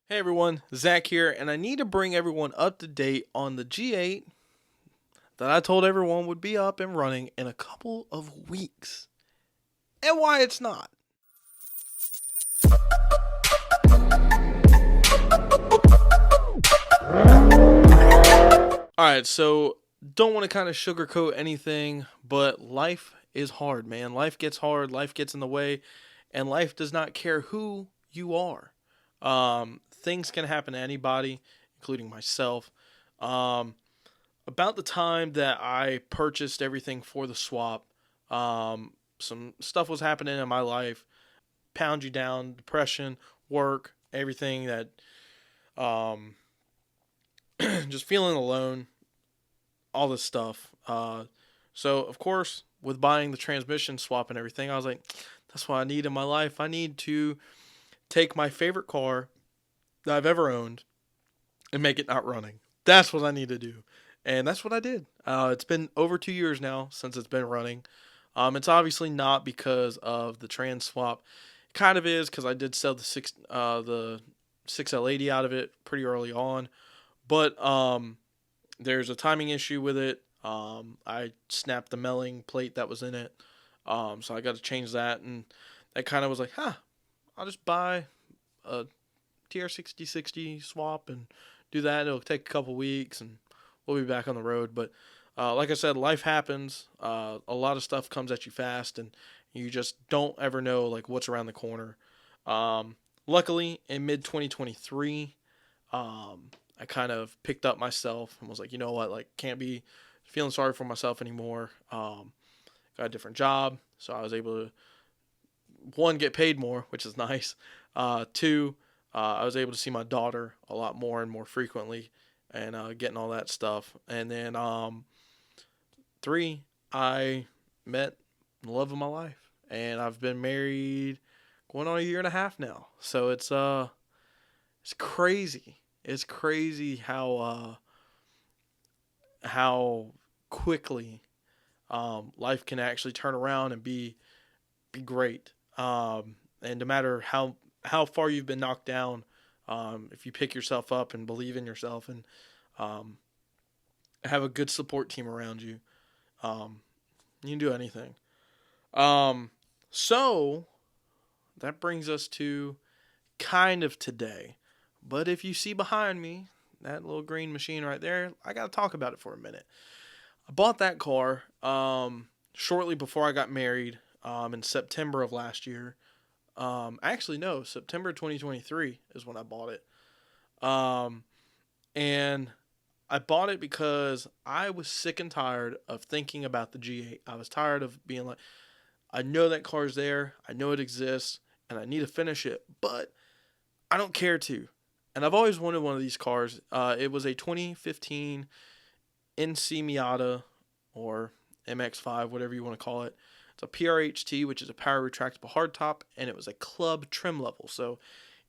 Hey everyone, Zach here, and I need to bring everyone up to date on the G8 that I told everyone would be up and running in a couple of weeks, and why it's not. Alright, so don't want to kind of sugarcoat anything, but life is hard, man. Life gets hard, life gets in the way, and life does not care who you are. Things can happen to anybody, including myself. Um, about the time that I purchased everything for the swap, some stuff was happening in my life, pound you down, depression, work, everything that, um, just feeling alone, all this stuff. So of course, with buying the transmission swap and everything, I was like, that's what I need in my life. I need to take my favorite car that I've ever owned and make it not running. That's what I need to do. And that's what I did. It's been over 2 years now since it's been running. It's obviously not because of the trans swap. It kind of is because I did sell the 6L80 out of it pretty early on, but there's a timing issue with it. I snapped the melling plate that was in it, so I got to change that, and that kind of was like, I'll just buy a TR6060 swap and do that. It'll take a couple weeks and we'll be back on the road. But like I said, life happens. A lot of stuff comes at you fast, and you just don't ever know like what's around the corner. Luckily, in mid 2023, I kind of picked up myself and was like, you know what, like can't be feeling sorry for myself anymore. Got a different job, so I was able to one get paid more, which is nice. Two, I was able to see my daughter a lot more and more frequently, and getting all that stuff. And then three, I met the love of my life, and I've been married going on a year and a half now. So it's crazy. It's crazy how quickly life can actually turn around and be great. And no matter how far you've been knocked down, if you pick yourself up and believe in yourself and um, have a good support team around you, um, you can do anything. Um, so that brings us to kind of today. But if you see behind me, that little green machine right there, I got to talk about it for a minute. I bought that car shortly before I got married in September of last year. Actually, no, September 2023 is when I bought it. Um, and I bought it because I was sick and tired of thinking about the G8. I was tired of being like, I know that car's there, I know it exists, and I need to finish it, but I don't care to. And I've always wanted one of these cars. It was a 2015 NC Miata or MX5, whatever you want to call it. It's a PRHT, which is a power retractable hardtop, and it was a club trim level. So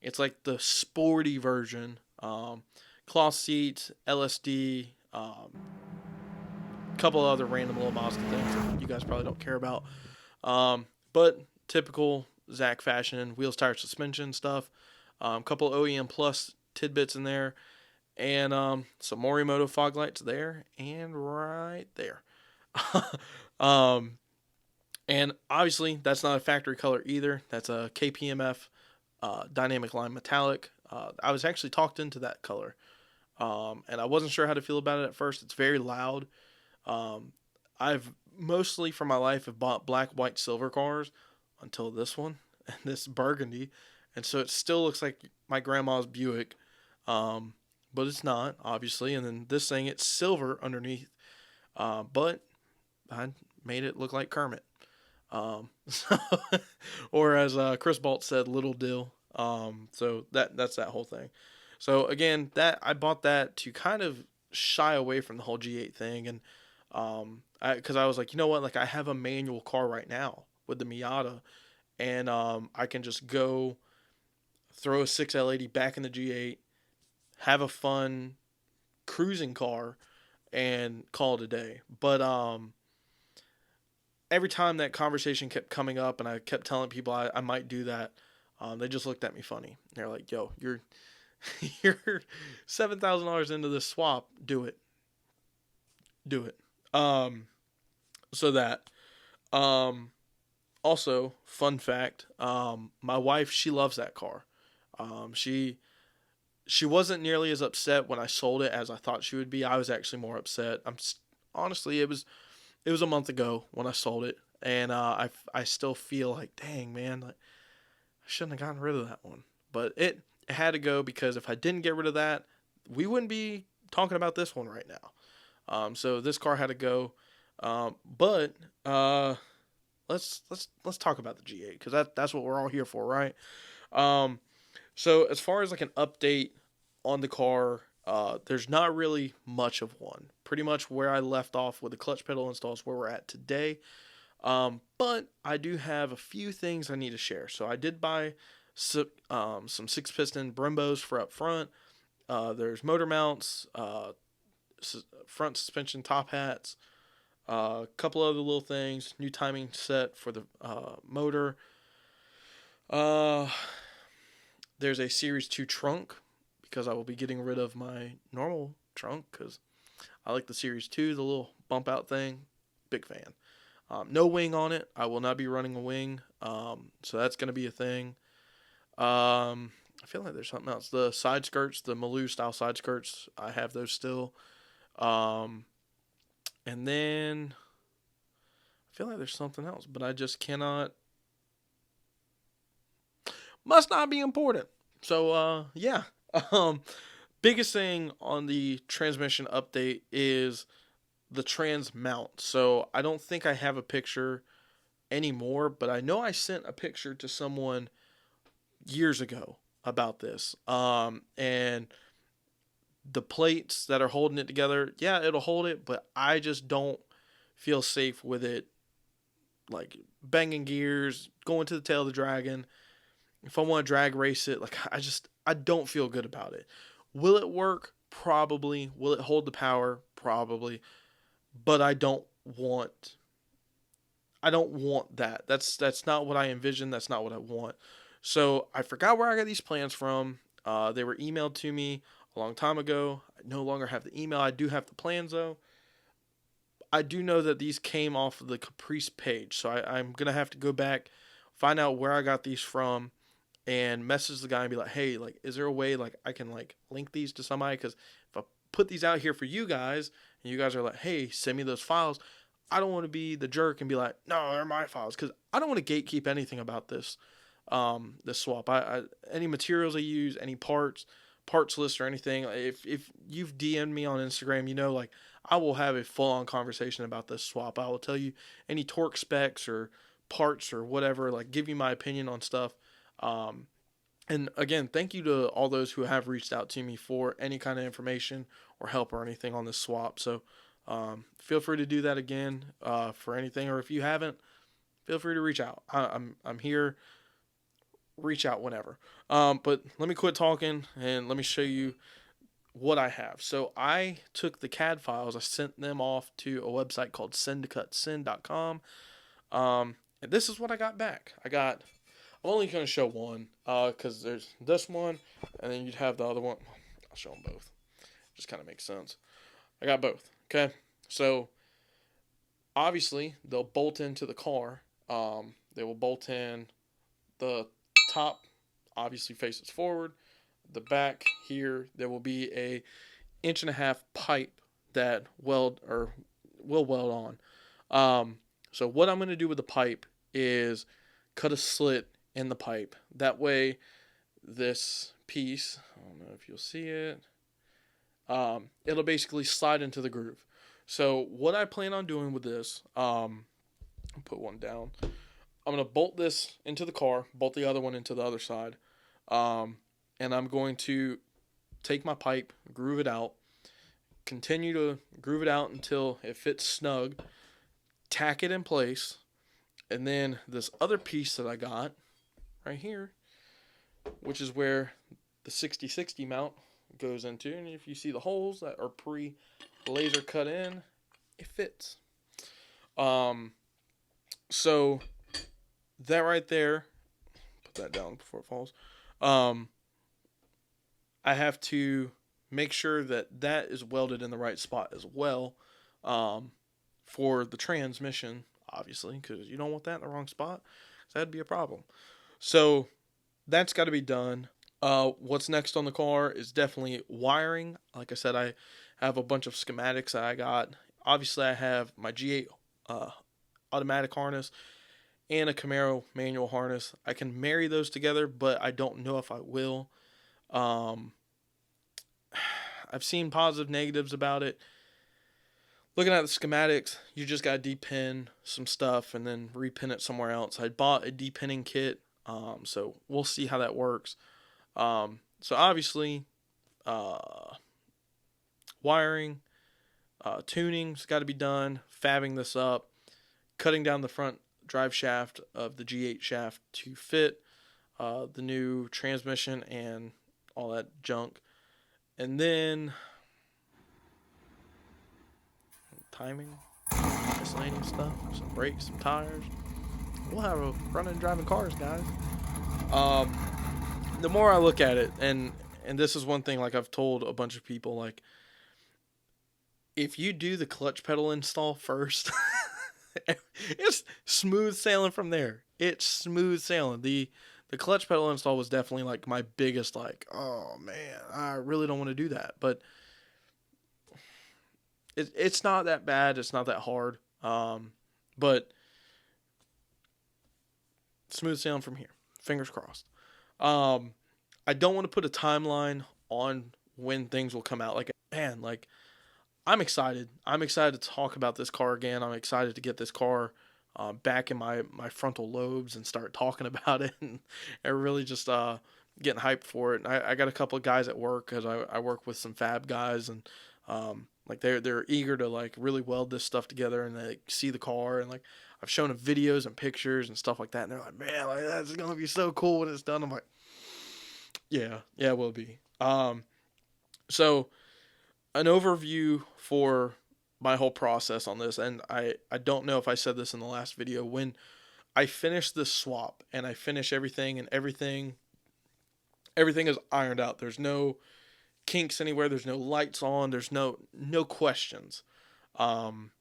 it's like the sporty version. Cloth seats, LSD, a couple other random little Mazda things that you guys probably don't care about. But typical Zach fashion, wheels, tires, suspension stuff. Couple OEM plus tidbits in there, and some Morimoto fog lights there and right there. um, and obviously, that's not a factory color either. That's a KPMF dynamic line metallic. I was actually talked into that color, and I wasn't sure how to feel about it at first. It's very loud. Um, I've mostly for my life have bought black, white, silver cars until this one and this burgundy, and so it still looks like my grandma's Buick, but it's not obviously. And then this thing, it's silver underneath, but I made it look like Kermit. So, or as Chris Bolt said, Little Dill. So that's that whole thing. So again, that I bought that to kind of shy away from the whole G8 thing, and because I was like, you know what, like I have a manual car right now with the Miata, and I can just go throw a 6L80 back in the G8, have a fun cruising car, and call it a day. But every time that conversation kept coming up and I kept telling people I might do that, they just looked at me funny. They're like, yo, you're $7,000 into this swap. Do it. Do it. Um, so that. Um, Also, fun fact. My wife, she loves that car. She wasn't nearly as upset when I sold it as I thought she would be. I was actually more upset. Honestly, it was a month ago when I sold it, and I still feel like, dang man, like, I shouldn't have gotten rid of that one. But it had to go, because if I didn't get rid of that, we wouldn't be talking about this one right now. So this car had to go. But let's talk about the G8, because that's what we're all here for, right? Um, so as far as like an update on the car, there's not really much of one. Pretty much where I left off with the clutch pedal install is where we're at today. But I do have a few things I need to share. So I did buy some six piston Brembos for up front. There's motor mounts, front suspension top hats, a couple other little things, new timing set for the motor. Uh, there's a Series 2 trunk, because I will be getting rid of my normal trunk, because I like the Series 2, the little bump out thing. Big fan. No wing on it. I will not be running a wing. So that's going to be a thing. I feel like there's something else. The side skirts, the Maloo style side skirts, I have those still. Um, and then I feel like there's something else, but I just cannot. Must not be important. So yeah. Um, Biggest thing on the transmission update is the trans mount. So I don't think I have a picture anymore, but I know I sent a picture to someone years ago about this. And the plates that are holding it together, yeah, it'll hold it, but I just don't feel safe with it, like banging gears, going to the tail of the dragon. If I want to drag race it, like I don't feel good about it. Will it work? Probably. Will it hold the power? Probably. But want I don't want that. That's not what I envision. That's not what I want. So I forgot where I got these plans from. They were emailed to me a long time ago. I no longer have the email. I do have the plans though. I do know that these came off of the Caprice page, so I'm gonna have to go back, find out where I got these from, and message the guy and be like, hey, like, is there a way like I can like link these to somebody? Because if I put these out here for you guys, and you guys are like, hey, send me those files, I don't want to be the jerk and be like, no, they're my files, because I don't want to gatekeep anything about this swap. I any materials I use, any parts list or anything. If you've DM'd me on Instagram, like I will have a full on conversation about this swap. I will tell you any torque specs or parts or whatever. Like give you my opinion on stuff. Um, and again, thank you to all those who have reached out to me for any kind of information or help or anything on this swap. So feel free to do that again for anything, or if you haven't, feel free to reach out. I'm here. Reach out whenever. But let me quit talking and let me show you what I have. So I took the CAD files, I sent them off to a website called sendtocutsin.com. And this is what I got back. I'm only going to show one because there's this one and then you'd have the other one. I'll show them both. Just kind of makes sense. I got both. Okay. So obviously they'll bolt into the car. They will bolt in. The top obviously faces forward. The back here, there will be a 1.5-inch pipe that will weld on. So what I'm going to do with the pipe is cut a slit in the pipe. That way, this piece, I don't know if you'll see it, it'll basically slide into the groove. So what I plan on doing with this, I'll put one down. I'm going to bolt this into the car, bolt the other one into the other side, and I'm going to take my pipe, groove it out, continue to groove it out until it fits snug, tack it in place, and then this other piece that I got right here, which is where the 60/60 mount goes into, and if you see the holes that are pre-laser cut in, it fits. So that right there, put that down before it falls. I have to make sure that that is welded in the right spot as well, um, for the transmission, obviously, because you don't want that in the wrong spot. So that'd be a problem. So that's got to be done. What's next on the car is definitely wiring. Like I said, I have a bunch of schematics that I got. Obviously, I have my G8 uh, automatic harness and a Camaro manual harness. I can marry those together, but I don't know if I will. Um, I've seen positive, negatives about it. Looking at the schematics, you just got to depin some stuff and then repin it somewhere else. I bought a depinning kit, so we'll see how that works. So obviously, uh, wiring, tuning's got to be done. Fabbing this up, cutting down the front drive shaft of the G8 shaft to fit the new transmission and all that junk, and then timing, miscellaneous stuff, some brakes, some tires. We'll have a running and driving cars, guys. Um, the more I look at it, and this is one thing like I've told a bunch of people, like if you do the clutch pedal install first, it's smooth sailing from there. It's smooth sailing. The clutch pedal install was definitely like my biggest like, oh man, I really don't want to do that. But it's not that bad. It's not that hard. But smooth sailing from here. Fingers crossed. Um, I don't want to put a timeline on when things will come out. Like, man, like I'm excited. I'm excited to talk about this car again. I'm excited to get this car back in my frontal lobes and start talking about it and really just getting hyped for it. And I got a couple of guys at work because I work with some fab guys and like they're eager to like really weld this stuff together and they see the car and like I've shown them videos and pictures and stuff like that and they're like, man, like that's gonna be so cool when it's done. I'm like, yeah, it will be. So an overview for my whole process on this, and I don't know if I said this in the last video. When I finish this swap and I finish everything and everything is ironed out. There's no kinks anywhere. There's no lights on. There's no questions. Um,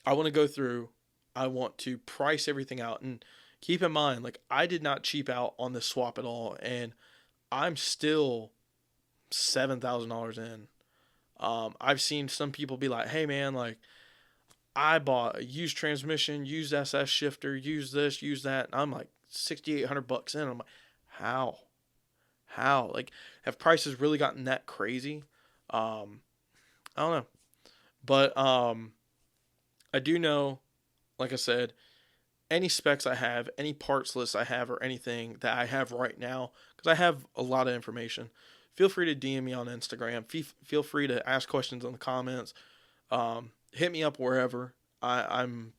I want to go through. I want to price everything out and keep in mind, like I did not cheap out on this swap at all, and I'm still $7,000 in. I've seen some people be like, "Hey man, like I bought a used transmission, used SS shifter, used this, used that." And I'm like $6,800 in. I'm like, how? How? Like, have prices really gotten that crazy? I don't know, but I do know, like I said, any specs I have, any parts list I have, or anything that I have right now, because I have a lot of information. Feel free to DM me on Instagram. Feel free to ask questions in the comments. Hit me up wherever. I'm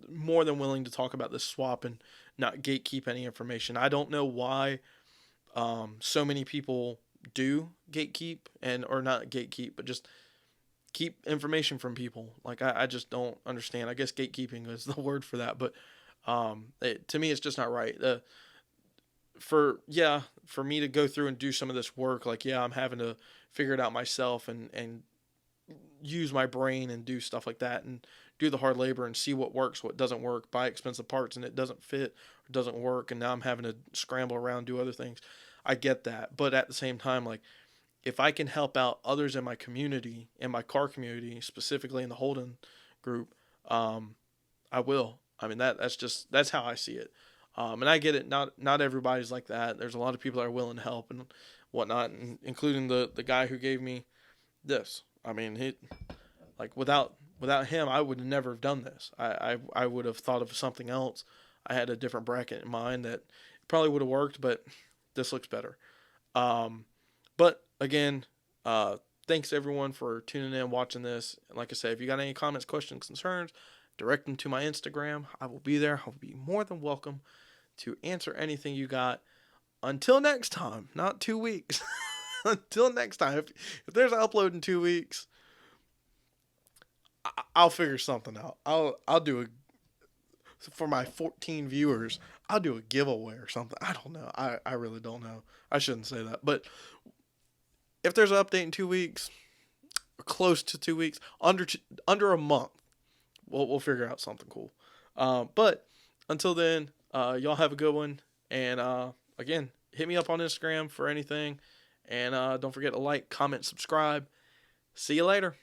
more than willing to talk about this swap and not gatekeep any information. I don't know why so many people do gatekeep and or not gatekeep, but just keep information from people. Like I just don't understand. I guess gatekeeping is the word for that, but to me it's just not right. For me to go through and do some of this work, like I'm having to figure it out myself and use my brain and do stuff like that and do the hard labor and see what works, what doesn't work, buy expensive parts and it doesn't fit or doesn't work, and now I'm having to scramble around, do other things. I get that, but at the same time, like if I can help out others in my community, in my car community, specifically in the Holden group, I will. I mean that's how I see it. And I get it. Not everybody's like that. There's a lot of people that are willing to help and whatnot, and including the guy who gave me this. I mean, he like without him, I would never have done this. I would have thought of something else. I had a different bracket in mind that probably would have worked, but this looks better. But again, thanks everyone for tuning in, watching this. And like I said, if you got any comments, questions, concerns, direct them to my Instagram. I will be there. I will be more than welcome to answer anything you got. Until next time, not 2 weeks. Until next time, if there's an upload in 2 weeks, I'll figure something out. I'll do a for my 14 viewers. I'll do a giveaway or something. I don't know. I really don't know. I shouldn't say that, but if there's an update in 2 weeks, close to 2 weeks, under a month, we'll figure out something cool. But until then, y'all have a good one. And again, hit me up on Instagram for anything. And don't forget to like, comment, subscribe. See you later.